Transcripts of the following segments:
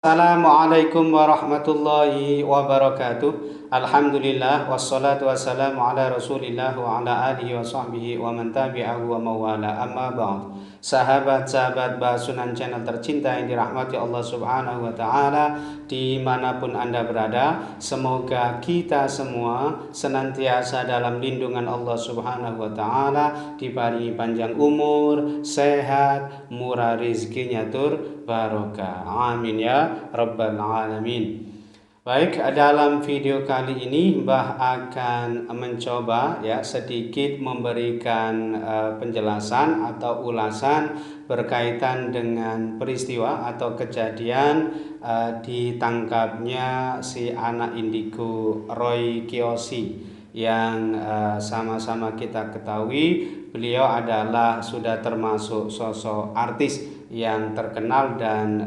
Assalamualaikum warahmatullahi wabarakatuh. Alhamdulillah wassalatu wassalamu ala Rasulillah wa ala alihi wa sahbihi wa man tabi'ahu wa mawala. Amma ba'd. Sahabat-sahabat Basunan channel tercinta yang dirahmati Allah Subhanahu wa taala dimanapun Anda berada, semoga kita semua senantiasa dalam lindungan Allah Subhanahu wa taala, diberi panjang umur, sehat, murah rezekinya tur barokah. Amin ya rabbal alamin. Baik, dalam video kali ini Mbah akan mencoba sedikit memberikan penjelasan atau ulasan berkaitan dengan peristiwa atau kejadian ditangkapnya si anak indigo Roy Kiyoshi yang sama-sama kita ketahui beliau adalah sudah termasuk sosok artis yang terkenal dan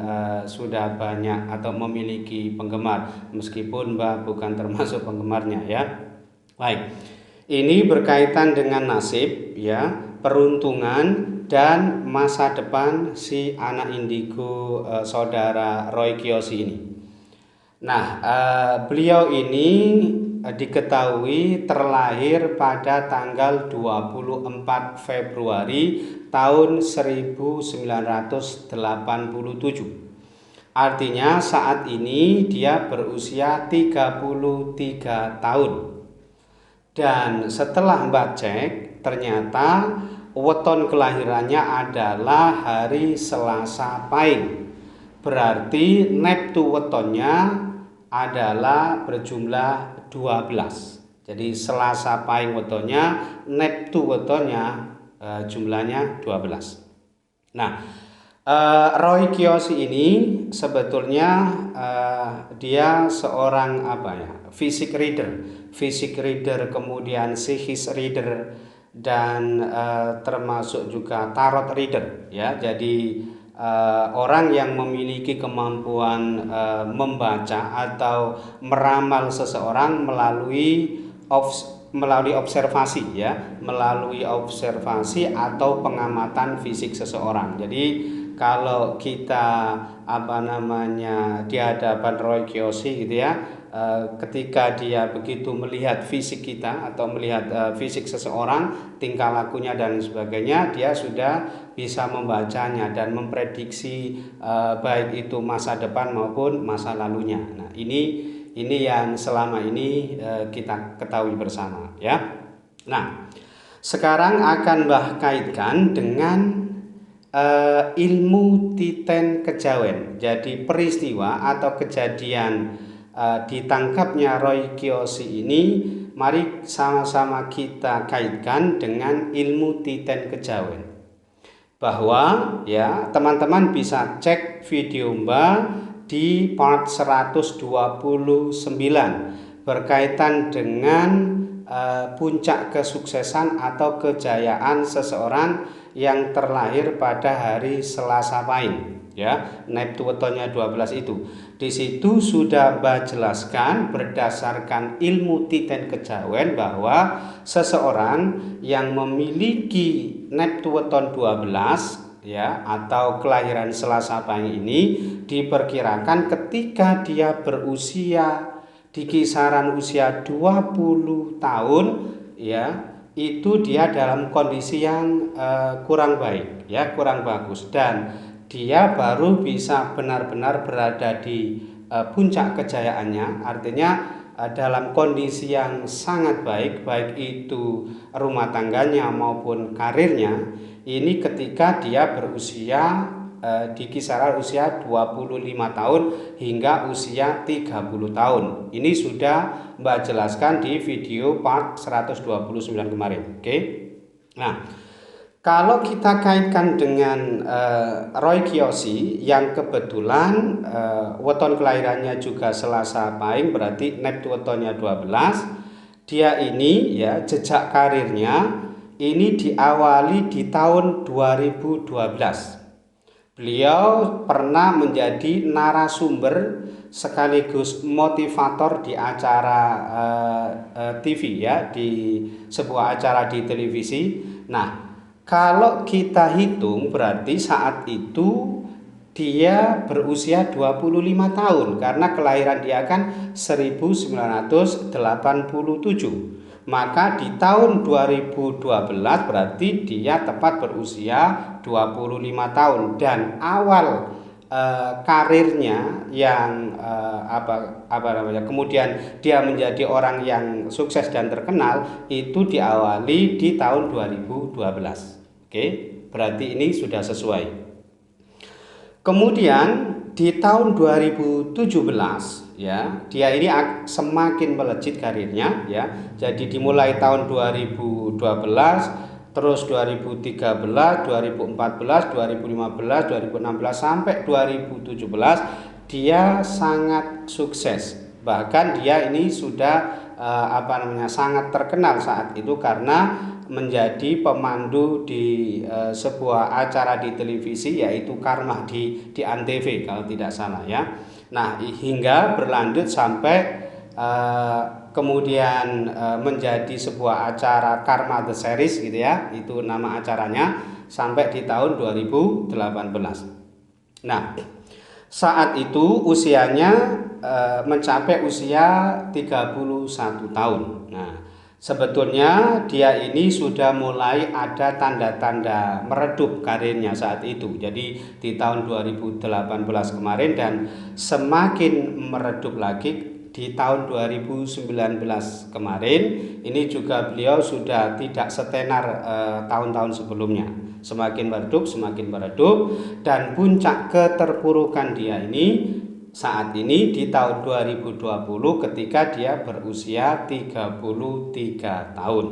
sudah banyak atau memiliki penggemar, meskipun Mbak bukan termasuk penggemarnya ya. Baik, ini berkaitan dengan nasib peruntungan dan masa depan si anak indigo saudara Roy Kiyoshi ini. Nah, beliau ini diketahui terlahir pada tanggal 24 Februari tahun 1987. Artinya saat ini dia berusia 33 tahun. Dan setelah Mbak cek, ternyata weton kelahirannya adalah hari Selasa Pahing. Berarti neptu wetonnya adalah berjumlah 12. Jadi Selasa Pahing wetonnya, neptu wetonnya jumlahnya 12. Nah, Roy Kiyoshi ini sebetulnya dia seorang fisik reader, kemudian psikis reader, dan termasuk juga tarot reader ya. Jadi orang yang memiliki kemampuan membaca atau meramal seseorang melalui observasi melalui observasi atau pengamatan fisik seseorang. Jadi kalau kita di hadapan Roy Kiyoshi ketika dia begitu melihat fisik kita atau melihat fisik seseorang, tingkah lakunya dan sebagainya, dia sudah bisa membacanya dan memprediksi baik itu masa depan maupun masa lalunya. Nah, ini yang selama ini kita ketahui bersama ya. Nah, sekarang akan Mbah kaitkan dengan ilmu titen kejawen. Jadi peristiwa atau kejadian ditangkapnya Roy Kiyoshi ini, mari sama-sama kita kaitkan dengan ilmu titen kejawen. Bahwa teman-teman bisa cek video Mbah di part 129 berkaitan dengan puncak kesuksesan atau kejayaan seseorang yang terlahir pada hari Selasa Pahing neptu wetonnya 12 itu. Di situ sudah Mbah jelaskan berdasarkan ilmu titen kejawen bahwa seseorang yang memiliki neptu weton 12 atau kelahiran Selasa Pahing ini diperkirakan ketika dia berusia di kisaran usia 20 tahun itu dia dalam kondisi yang kurang baik kurang bagus, dan dia baru bisa benar-benar berada di puncak kejayaannya, artinya dalam kondisi yang sangat baik itu rumah tangganya maupun karirnya, ini ketika dia berusia di kisaran usia 25 tahun hingga usia 30 tahun. Ini sudah Mbak jelaskan di video part 129 kemarin. Oke. Nah, kalau kita kaitkan dengan Roy Kiyoshi yang kebetulan weton kelahirannya juga Selasa Pahing, berarti neptu wetonnya 12. Dia ini jejak karirnya ini diawali di tahun 2012. Beliau pernah menjadi narasumber sekaligus motivator di acara TV di sebuah acara di televisi. Nah, kalau kita hitung berarti saat itu dia berusia 25 tahun karena kelahiran dia kan 1987. Maka di tahun 2012 berarti dia tepat berusia 25 tahun, dan awal karirnya yang kemudian dia menjadi orang yang sukses dan terkenal itu diawali di tahun 2012. Oke, berarti ini sudah sesuai. Kemudian di tahun 2017 ya, dia ini semakin melejit karirnya ya. Jadi dimulai tahun 2012, terus 2013, 2014, 2015, 2016 sampai 2017 dia sangat sukses. Bahkan dia ini sudah sangat terkenal saat itu karena menjadi pemandu di sebuah acara di televisi, yaitu Karma di Antv kalau tidak salah ya. Nah, hingga berlanjut sampai kemudian menjadi sebuah acara Karma The Series gitu ya, itu nama acaranya, sampai di tahun 2018. Nah, saat itu usianya mencapai usia 31 tahun. Nah, sebetulnya dia ini sudah mulai ada tanda-tanda meredup karirnya saat itu. Jadi di tahun 2018 kemarin, dan semakin meredup lagi di tahun 2019 kemarin. Ini juga beliau sudah tidak setenar tahun-tahun sebelumnya. Semakin meredup, dan puncak keterpurukan dia ini saat ini di tahun 2020 ketika dia berusia 33 tahun.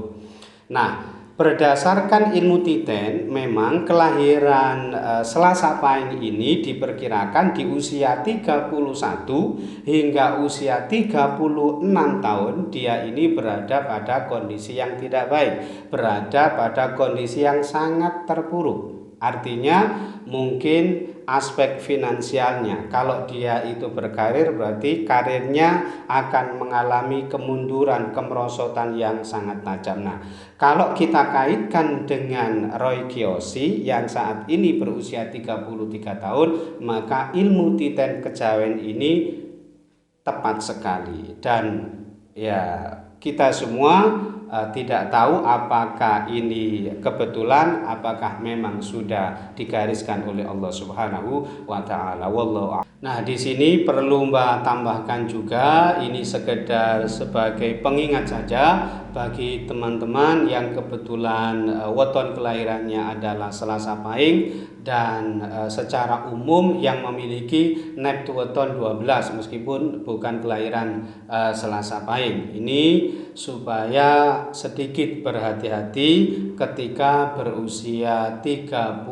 Nah, berdasarkan ilmu Titen, memang kelahiran Selasa Pahing ini diperkirakan di usia 31 hingga usia 36 tahun dia ini berada pada kondisi yang tidak baik, berada pada kondisi yang sangat terpuruk. Artinya mungkin aspek finansialnya, kalau dia itu berkarir berarti karirnya akan mengalami kemunduran, kemerosotan yang sangat tajam. Nah, kalau kita kaitkan dengan Roy Kiyoshi yang saat ini berusia 33 tahun, maka ilmu Titen kejawen ini tepat sekali. Dan ya, kita semua tidak tahu apakah ini kebetulan, apakah memang sudah digariskan oleh Allah Subhanahu wa taala. Wallahu a'lam. Nah, di sini perlu Mbak tambahkan juga, ini sekedar sebagai pengingat saja bagi teman-teman yang kebetulan weton kelahirannya adalah Selasa Pahing, dan secara umum yang memiliki neptu weton 12 meskipun bukan kelahiran Selasa Pahing. Ini supaya sedikit berhati-hati ketika berusia 31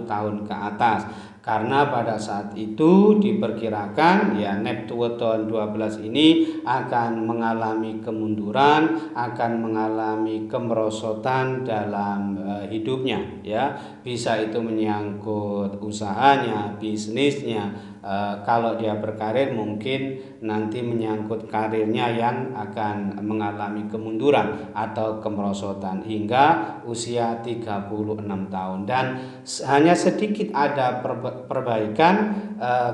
tahun ke atas, karena pada saat itu diperkirakan ya neptu weton 12 ini akan mengalami kemunduran, akan mengalami kemerosotan dalam hidupnya ya. Bisa itu menyangkut usahanya, bisnisnya. Kalau dia berkarir mungkin nanti menyangkut karirnya yang akan mengalami kemunduran atau kemerosotan hingga usia 36 tahun. Dan hanya sedikit ada perbaikan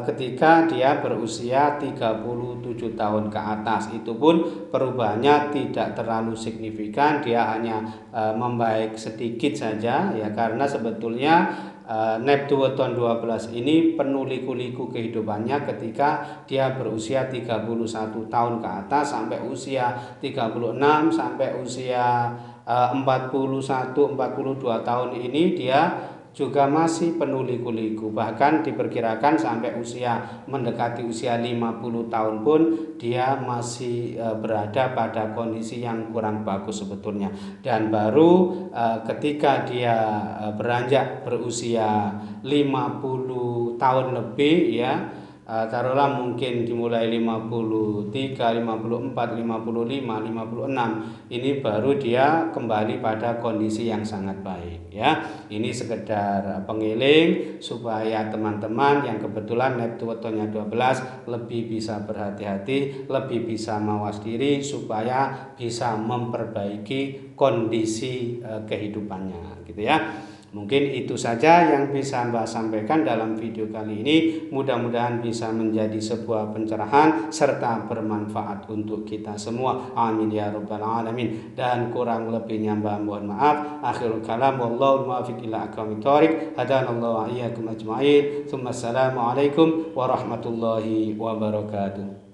ketika dia berusia 37 tahun ke atas. Itu pun perubahannya tidak terlalu signifikan, dia hanya membaik sedikit saja ya, karena sebetulnya neptu weton 12 ini penuh liku-liku kehidupannya ketika dia berusia 31 tahun ke atas sampai usia 36 sampai usia 41 42 tahun ini dia juga masih penuh liku-liku. Bahkan diperkirakan sampai usia mendekati usia 50 tahun pun dia masih berada pada kondisi yang kurang bagus sebetulnya. Dan baru ketika dia beranjak berusia 50 tahun lebih ya, taruhlah mungkin dimulai 53, 54, 55, 56, ini baru dia kembali pada kondisi yang sangat baik ya. Ini sekedar pengiling supaya teman-teman yang kebetulan neptu wetonnya 12 lebih bisa berhati-hati, lebih bisa mawas diri supaya bisa memperbaiki kondisi kehidupannya gitu ya. Mungkin itu saja yang bisa Mbak sampaikan dalam video kali ini. Mudah-mudahan bisa menjadi sebuah pencerahan serta bermanfaat untuk kita semua. Amin ya rabbal alamin. Dan kurang lebihnya Mbak mohon maaf. Akhirul kalam wallahu muwaffiq ila aqwamit thoriq. Hadanallahu wa iyyakum ajma'in. Assalamualaikum warahmatullahi wabarakatuh.